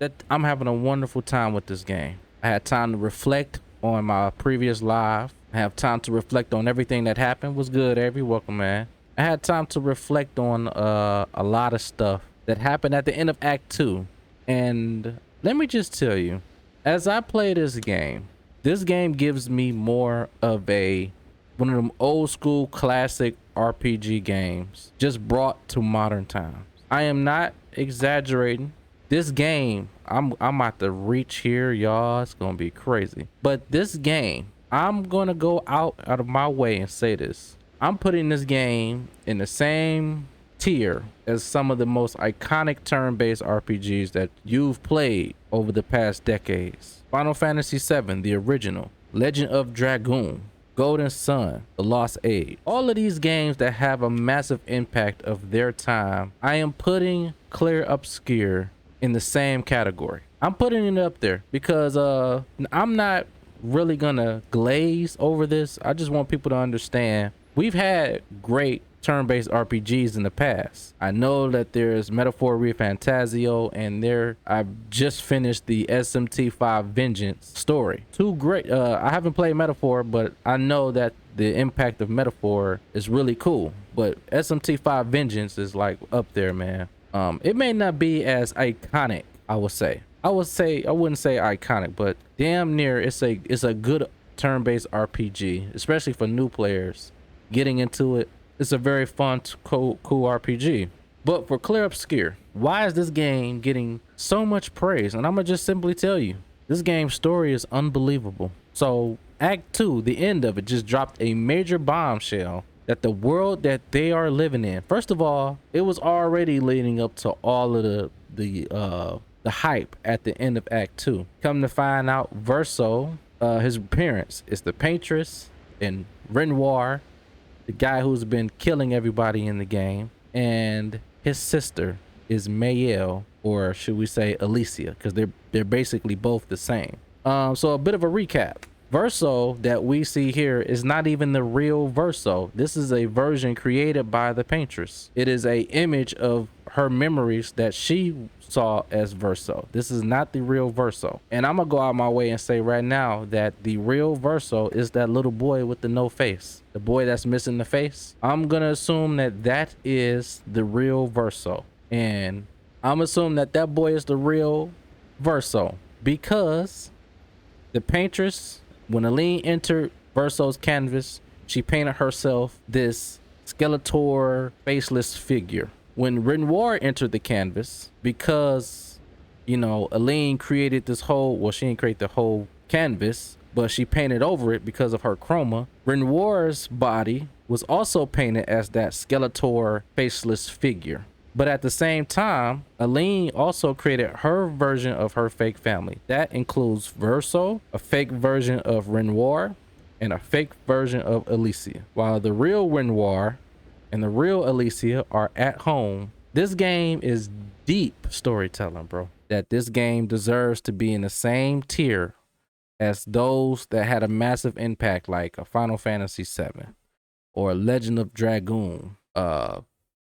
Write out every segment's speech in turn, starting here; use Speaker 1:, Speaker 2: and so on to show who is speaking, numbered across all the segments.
Speaker 1: that I'm having a wonderful time with this game. I had time to reflect on my previous live. I have time to reflect on everything that happened. Was good, every welcome, man. I had time to reflect on a lot of stuff that happened at the end of Act 2. And let me just tell you, as I play this game gives me more of a one of them old school classic RPG games just brought to modern times. I am not exaggerating. This game, I'm about to reach here, y'all. It's gonna be crazy. But this game, I'm gonna go out of my way and say this. I'm putting this game in the same tier as some of the most iconic turn-based RPGs that you've played over the past decades. Final Fantasy VII, the original, Legend of Dragoon, Golden Sun, The Lost Age. All of these games that have a massive impact of their time, I am putting Clair Obscur in the same category. I'm putting it up there because I'm not really gonna glaze over this. I just want people to understand we've had great turn-based RPGs in the past. I know that there's Metaphor ReFantazio, and I've just finished the SMT5 Vengeance story. Two great. I haven't played Metaphor, but I know that the impact of Metaphor is really cool. But SMT5 Vengeance is like up there, man. It may not be as iconic, I wouldn't say iconic, but damn near it's a good turn-based RPG, especially for new players getting into it. It's a very fun, cool RPG. But for Clair Obscur, why is this game getting so much praise? And I'm gonna just simply tell you, this game's story is unbelievable. So Act 2, the end of it, just dropped a major bombshell that the world that they are living in. First of all, it was already leading up to all of the hype at the end of Act 2. Come to find out, Verso, his parents is the Paintress and Renoir, the guy who's been killing everybody in the game, and his sister is Mayel, or should we say Alicia, because they're basically both the same. So a bit of a recap. Verso that we see here is not even the real Verso. This is a version created by the Paintress. It is a image of her memories that she saw as Verso. This is not the real Verso. And I'm gonna go out my way and say right now that the real Verso is that little boy with the no face. The boy that's missing the face. I'm gonna assume that that is the real Verso. And I'm assuming that that boy is the real Verso because the Paintress, when Aline entered Verso's canvas, she painted herself this Skeletor faceless figure. When Renoir entered the canvas, because, you know, Aline created this whole, well, she didn't create the whole canvas, but she painted over it because of her chroma. Renoir's body was also painted as that Skeletor faceless figure. But at the same time, Aline also created her version of her fake family. That includes Verso, a fake version of Renoir, and a fake version of Alicia. While the real Renoir and the real Alicia are at home. This game is deep storytelling, bro. That this game deserves to be in the same tier as those that had a massive impact, like a Final Fantasy VII or Legend of Dragoon.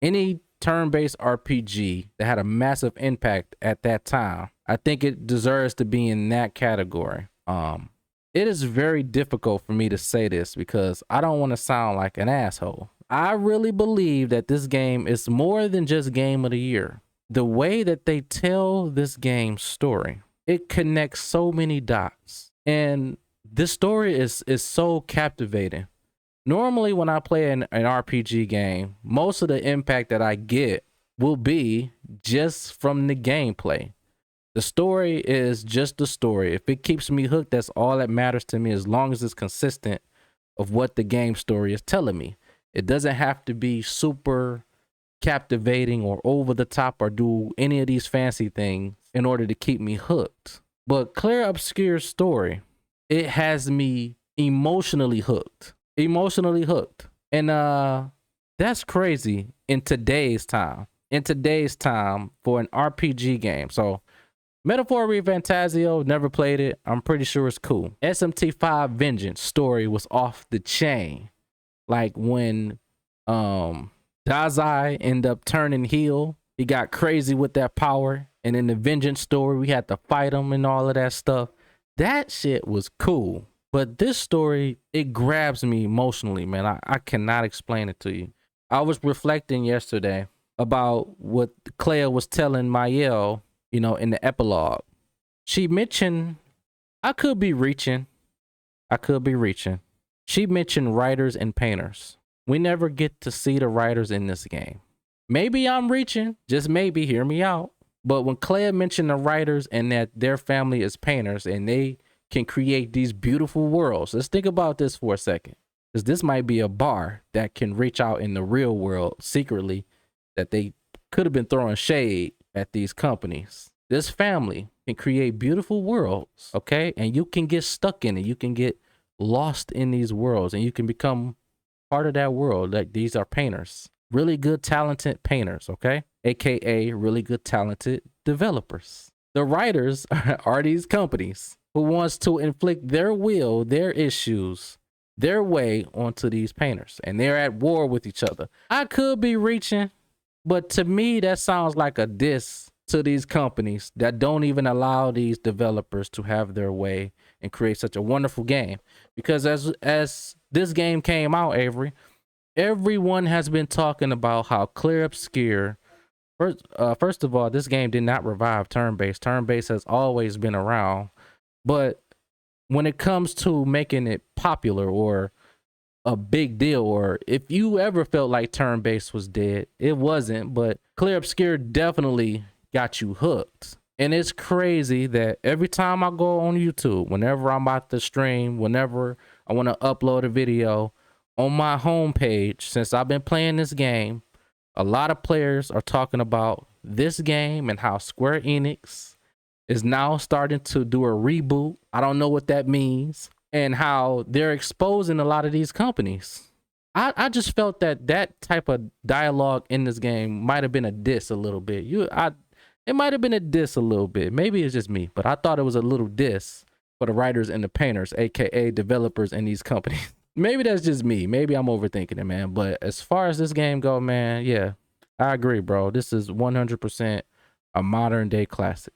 Speaker 1: Any turn-based RPG that had a massive impact at that time, I think it deserves to be in that category. It is very difficult for me to say this because I don't want to sound like an asshole. I really believe that this game is more than just game of the year. The way that they tell this game's story, it connects so many dots. And this story is so captivating. Normally when I play an RPG game, most of the impact that I get will be just from the gameplay. The story is just the story. If it keeps me hooked, that's all that matters to me, as long as it's consistent of what the game story is telling me. It doesn't have to be super captivating or over the top or do any of these fancy things in order to keep me hooked. But Clair Obscur's story, it has me emotionally hooked. And that's crazy in today's time. For an RPG game. So Metaphor ReFantazio, never played it. I'm pretty sure it's cool. SMT5 Vengeance story was off the chain. Like when Dazai ended up turning heel, he got crazy with that power. And in the vengeance story, we had to fight them and all of that stuff. That shit was cool. But this story, it grabs me emotionally, man. I cannot explain it to you. I was reflecting yesterday about what Claire was telling Mayel, you know, in the epilogue. She mentioned, I could be reaching. She mentioned writers and painters. We never get to see the writers in this game. Maybe I'm reaching, just maybe, hear me out. But when Claire mentioned the writers and that their family is painters and they can create these beautiful worlds, let's think about this for a second. Because this might be a bar that can reach out in the real world secretly, that they could have been throwing shade at these companies. This family can create beautiful worlds, okay? And you can get stuck in it. You can get lost in these worlds and you can become part of that world. Like, these are painters, really good, talented painters, okay? AKA really good, talented developers. The writers are these companies who wants to inflict their will, their issues, their way onto these painters, and they're at war with each other. I could be reaching, but to me, that sounds like a diss to these companies that don't even allow these developers to have their way and create such a wonderful game. Because as this game came out, Avery, everyone has been talking about how Clair Obscur, first of all, this game did not revive turn-based. Turn-based has always been around, but when it comes to making it popular or a big deal, or if you ever felt like turn-based was dead, it wasn't, but Clair Obscur definitely got you hooked. And it's crazy that every time I go on YouTube, whenever I'm about to stream, whenever I want to upload a video, on my homepage, since I've been playing this game, a lot of players are talking about this game and how Square Enix is now starting to do a reboot. I don't know what that means, and how they're exposing a lot of these companies. I just felt that that type of dialogue in this game might have been a diss a little bit. It might have been a diss a little bit. Maybe it's just me, but I thought it was a little diss for the writers and the painters, aka developers in these companies. Maybe that's just me. Maybe I'm overthinking it, man. But as far as this game go, man, yeah, I agree, bro. This is 100% a modern day classic.